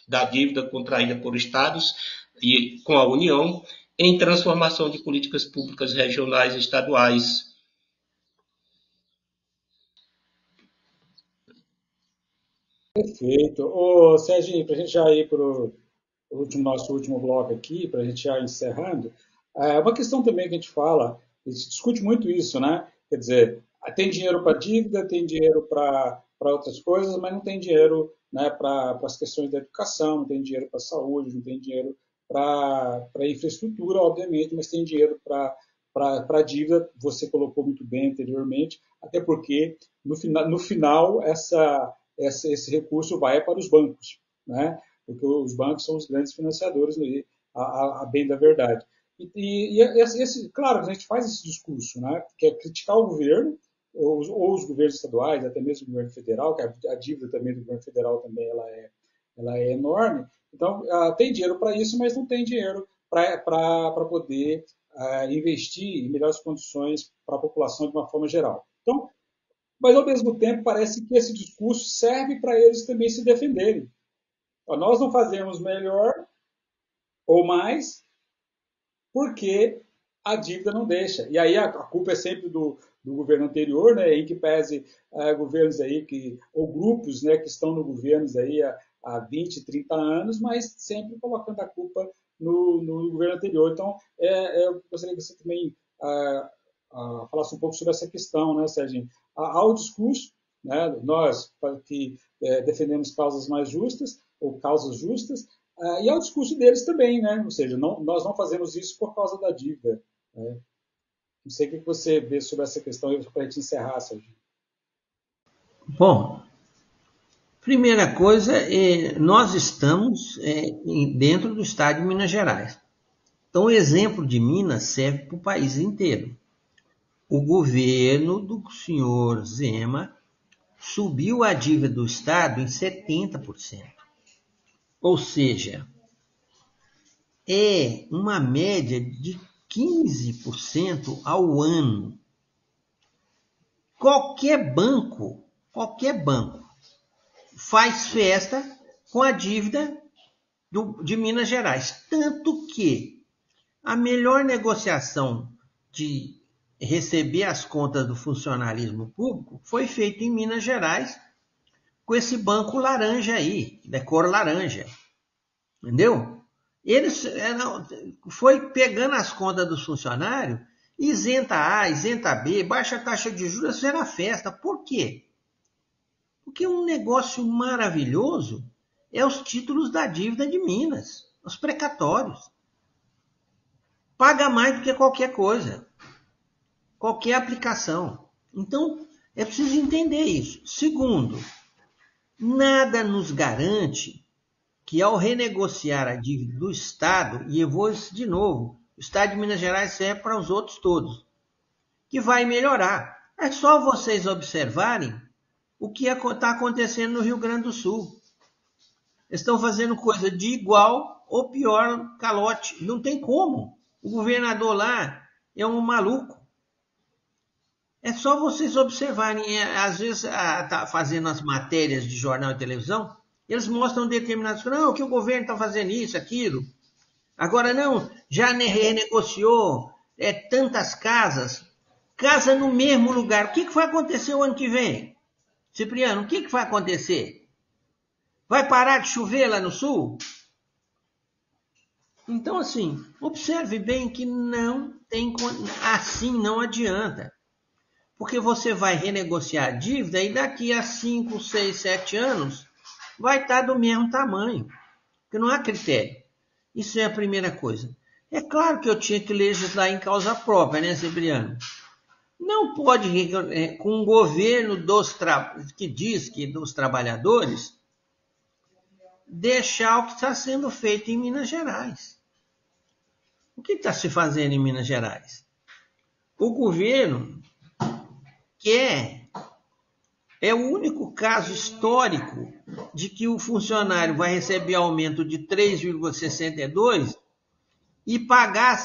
da dívida contraída por estados e com a União em transformação de políticas públicas regionais e estaduais. Perfeito. Ô, Serginho, para a gente já ir para o nosso último bloco aqui, para a gente já ir encerrando, uma questão também que a gente fala, a gente discute muito isso, né? Quer dizer, tem dinheiro para dívida, tem dinheiro para outras coisas, mas não tem dinheiro, né, para as questões da educação, não tem dinheiro para a saúde, não tem dinheiro para infraestrutura, obviamente, mas tem dinheiro para a dívida, você colocou muito bem anteriormente, até porque no final esse recurso vai para os bancos, né? Porque os bancos são os grandes financiadores, a bem da verdade. Claro, a gente faz esse discurso, né? Que é criticar o governo, ou os governos estaduais, até mesmo o governo federal, que a dívida também do governo federal também ela é enorme. Então, tem dinheiro para isso, mas não tem dinheiro para poder investir em melhores condições para a população de uma forma geral. Então, mas ao mesmo tempo parece que esse discurso serve para eles também se defenderem. Nós não fazemos melhor ou mais porque a dívida não deixa. E aí a culpa é sempre do governo anterior, né, em que pese governos aí ou grupos, né, que estão no governo aí há 20, 30 anos, mas sempre colocando a culpa no governo anterior. Então, eu gostaria que você também falasse um pouco sobre essa questão, né, Serginho? Há o discurso, né, nós que defendemos causas mais justas, ou causas justas, e há o discurso deles também, né? Ou seja, nós não fazemos isso por causa da dívida. Né? Não sei o que você vê sobre essa questão para a gente encerrar, Serginho. Bom, primeira coisa, nós estamos dentro do estado de Minas Gerais. Então, o exemplo de Minas serve para o país inteiro. O governo do senhor Zema subiu a dívida do estado em 70%. Ou seja, é uma média de 15% ao ano. Qualquer banco faz festa com a dívida de Minas Gerais. Tanto que a melhor negociação de receber as contas do funcionalismo público foi feita em Minas Gerais com esse banco laranja aí, da cor laranja. Entendeu? Eles foi pegando as contas dos funcionários, isenta A, isenta B, baixa taxa de juros, fizeram a festa. Por quê? Porque um negócio maravilhoso é os títulos da dívida de Minas, os precatórios. Paga mais do que qualquer coisa, qualquer aplicação. Então, é preciso entender isso. Segundo, nada nos garante que ao renegociar a dívida do Estado, e eu vou de novo, o Estado de Minas Gerais serve para os outros todos, que vai melhorar. É só vocês observarem o que está acontecendo no Rio Grande do Sul. Eles estão fazendo coisa de igual ou pior calote. Não tem como. O governador lá é um maluco. É só vocês observarem. Às vezes, tá fazendo as matérias de jornal e televisão, eles mostram determinados coisas. Não, que o governo está fazendo isso, aquilo. Agora não, já renegociou tantas casas. Casa no mesmo lugar. O que vai acontecer o ano que vem? Cipriano, o que vai acontecer? Vai parar de chover lá no sul? Então, assim, observe bem que não tem, assim não adianta. Porque você vai renegociar a dívida e daqui a 5, 6, 7 anos vai estar do mesmo tamanho. Porque não há critério. Isso é a primeira coisa. É claro que eu tinha que legislar em causa própria, né, Cipriano? Não pode, com um governo que diz que dos trabalhadores, deixar o que está sendo feito em Minas Gerais. O que está se fazendo em Minas Gerais? O governo quer, é o único caso histórico de que o funcionário vai receber aumento de 3,62 e pagar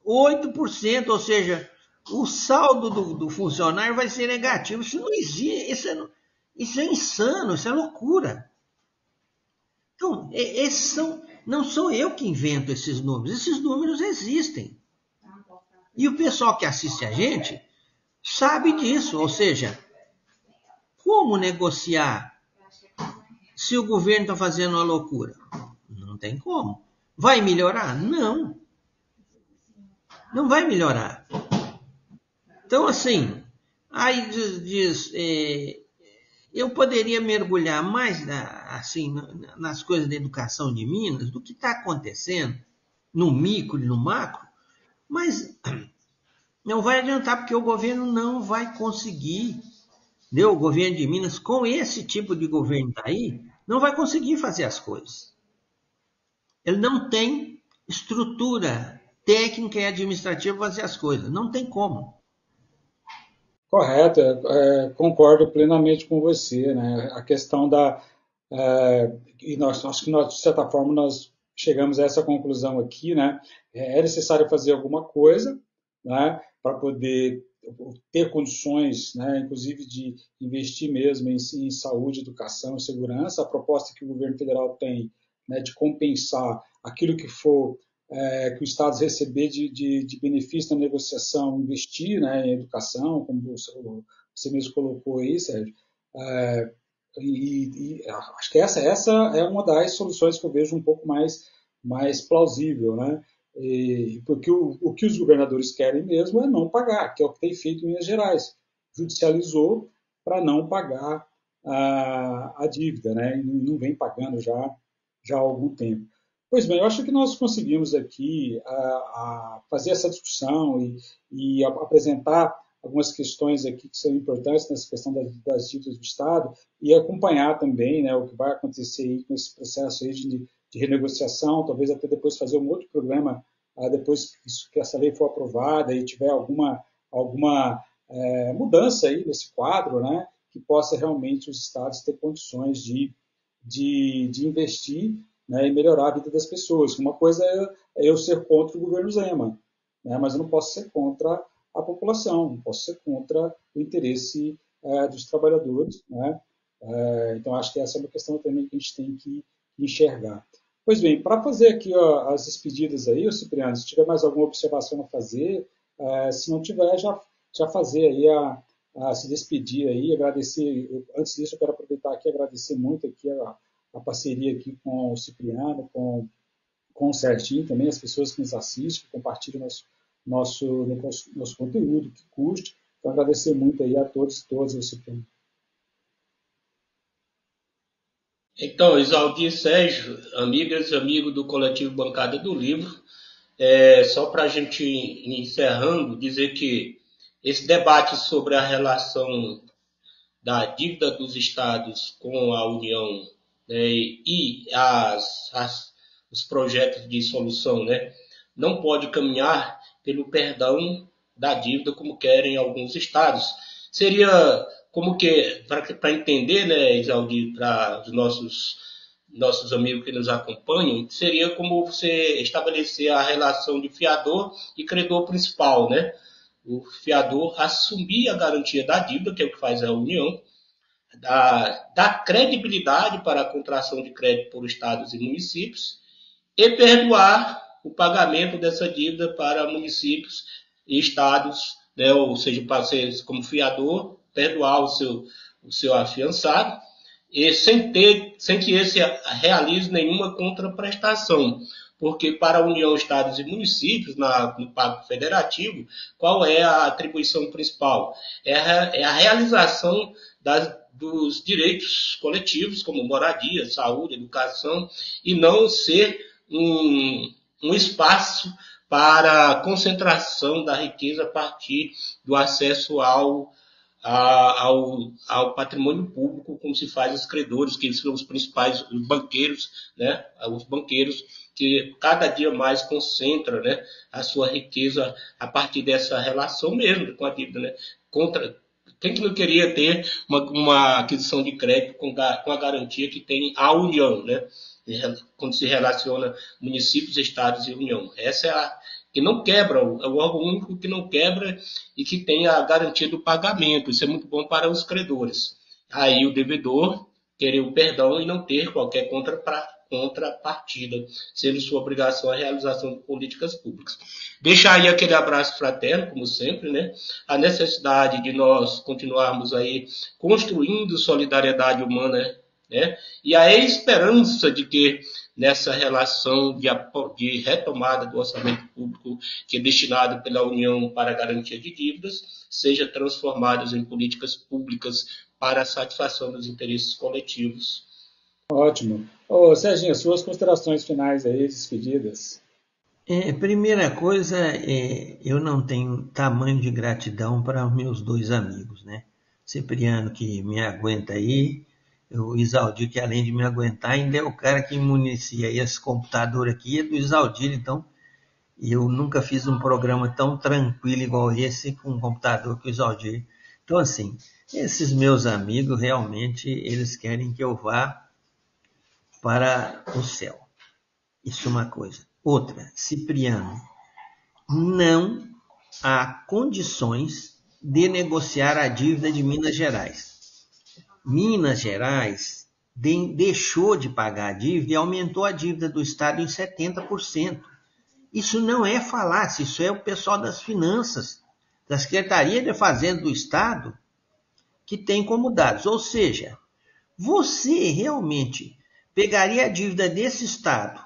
8%, ou seja, o saldo do funcionário vai ser negativo. Isso não existe, isso é insano, isso é loucura. Então, não sou eu que invento esses números existem. E o pessoal que assiste a gente sabe disso, ou seja, como negociar se o governo está fazendo uma loucura? Não tem como. Vai melhorar? Não. Não vai melhorar. Então, assim, aí diz eu poderia mergulhar mais assim, nas coisas da educação de Minas, do que está acontecendo no micro e no macro, mas não vai adiantar, porque o governo não vai conseguir, o governo de Minas, com esse tipo de governo aí, não vai conseguir fazer as coisas. Ele não tem estrutura técnica e administrativa para fazer as coisas. Não tem como. Correto, concordo plenamente com você, né? A questão e acho que nós, de certa forma, nós chegamos a essa conclusão aqui, né? É necessário fazer alguma coisa, né? Para poder ter condições, né? Inclusive de investir mesmo em saúde, educação e segurança. A proposta que o governo federal tem, né, de compensar aquilo que for que os estados receber de benefício na negociação, investir, né, em educação, como você mesmo colocou aí, Sérgio. Acho que essa é uma das soluções que eu vejo um pouco mais plausível, né? Porque o que os governadores querem mesmo é não pagar, que é o que tem feito em Minas Gerais. Judicializou para não pagar a dívida, né? E não vem pagando já há algum tempo. Pois bem, eu acho que nós conseguimos aqui fazer essa discussão e apresentar algumas questões aqui que são importantes nessa questão das dívidas do Estado e acompanhar também, né, o que vai acontecer aí com esse processo aí de renegociação, talvez até depois fazer um outro programa depois que essa lei for aprovada e tiver alguma mudança aí nesse quadro, né, que possa realmente os estados ter condições de investir, né, e melhorar a vida das pessoas. Uma coisa é eu ser contra o governo Zema, né, mas eu não posso ser contra a população, não posso ser contra o interesse dos trabalhadores, né? Então, acho que essa é uma questão também que a gente tem que enxergar. Pois bem, para fazer aqui as despedidas aí, Cipriano, se tiver mais alguma observação a fazer, se não tiver, já fazer aí se despedir aí, agradecer. Antes disso, eu quero aproveitar aqui e agradecer muito aqui a parceria aqui com o Cipriano, com o Serginho também, as pessoas que nos assistem, que compartilham nosso conteúdo, que curte. Então, agradecer muito aí a todos e todas, o Cipriano. Então, Isaldir, Sérgio, amigas e amigos do Coletivo Bancada do Livro, só para a gente ir encerrando, dizer que esse debate sobre a relação da dívida dos estados com a União, né, e os projetos de solução, né, não pode caminhar pelo perdão da dívida como querem alguns estados. Seria como que, para entender, né, Isaldir, para os nossos amigos que nos acompanham, seria como você estabelecer a relação de fiador e credor principal, né? O fiador assumir a garantia da dívida, que é o que faz a União, dar credibilidade para a contração de crédito por estados e municípios e perdoar o pagamento dessa dívida para municípios e estados, né? Ou seja, para ser como fiador, perdoar o seu afiançado, e sem que esse realize nenhuma contraprestação. Porque para a União, Estados e Municípios, no Pacto Federativo, qual é a atribuição principal? É a realização dos direitos coletivos, como moradia, saúde, educação, e não ser um espaço para a concentração da riqueza a partir do acesso ao patrimônio público, como se faz os credores, que são os principais, os banqueiros, né? Os banqueiros que cada dia mais concentram, né, a sua riqueza a partir dessa relação mesmo com a dívida, né? Quem que não queria ter uma aquisição de crédito com a garantia que tem a União, né? Quando se relaciona municípios, estados e União. Essa que não quebra, é o órgão único que não quebra e que tem a garantia do pagamento. Isso é muito bom para os credores. Aí o devedor querer o perdão e não ter qualquer contrapartida, sendo sua obrigação a realização de políticas públicas. Deixar aí aquele abraço fraterno, como sempre, né? A necessidade de nós continuarmos aí construindo solidariedade humana, né? E a esperança de que nessa relação de retomada do orçamento público que é destinado pela União para a garantia de dívidas, seja transformados em políticas públicas para a satisfação dos interesses coletivos. Ótimo. Ô, Serginho, suas considerações finais aí, despedidas. Primeira coisa, eu não tenho tamanho de gratidão para os meus dois amigos, né? Cipriano, que me aguenta aí, o Isaldir, que além de me aguentar, ainda é o cara que municia esse computador aqui, é do Isaldir, então eu nunca fiz um programa tão tranquilo igual esse com um computador que o Isaldir. Então, assim, esses meus amigos, realmente, eles querem que eu vá para o céu. Isso é uma coisa. Outra, Cipriano, não há condições de negociar a dívida de Minas Gerais. Minas Gerais deixou de pagar a dívida e aumentou a dívida do Estado em 70%. Isso não é falácia, isso é o pessoal das finanças, da Secretaria de Fazenda do Estado, que tem como dados. Ou seja, você realmente pegaria a dívida desse Estado,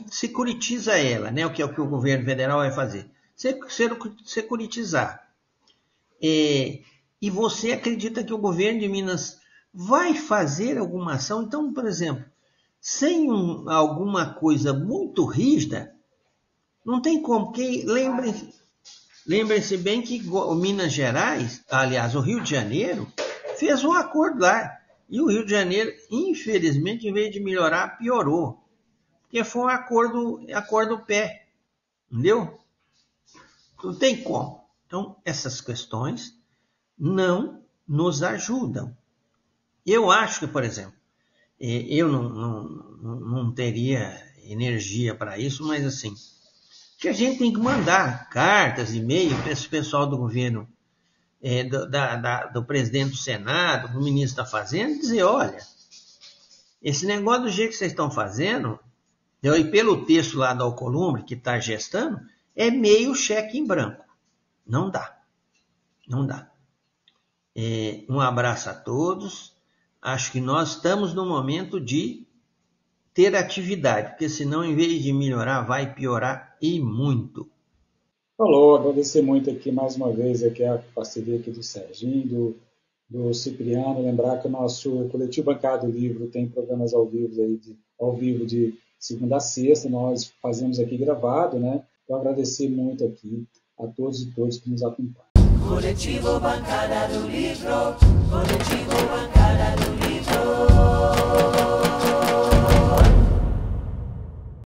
securitiza ela, né? O que é o que o governo federal vai fazer? Securitizar. E você acredita que o governo de Minas vai fazer alguma ação? Então, por exemplo, sem alguma coisa muito rígida, não tem como. Lembrem-se bem que o Minas Gerais, aliás, o Rio de Janeiro, fez um acordo lá. E o Rio de Janeiro, infelizmente, em vez de melhorar, piorou. Porque foi um acordo pé. Entendeu? Não tem como. Então, essas questões não nos ajudam. Eu acho que, por exemplo, eu não teria energia para isso, mas assim, que a gente tem que mandar cartas, e-mail para esse pessoal do governo, do presidente do Senado, do ministro da Fazenda, dizer, olha, esse negócio do jeito que vocês estão fazendo, e pelo texto lá da Alcolumbre, que está gestando, é meio cheque em branco. Não dá. Não dá. Um abraço a todos. Acho que nós estamos no momento de ter atividade, porque senão, em vez de melhorar, vai piorar e muito. Falou, agradecer muito aqui mais uma vez aqui a parceria aqui do Serginho, do Cipriano. Lembrar que o nosso Coletivo Bancada do Livro tem programas ao vivo de segunda a sexta, nós fazemos aqui gravado, né? Então, agradecer muito aqui a todos e todas que nos acompanham. Coletivo Bancada do Livro, Coletivo Bancada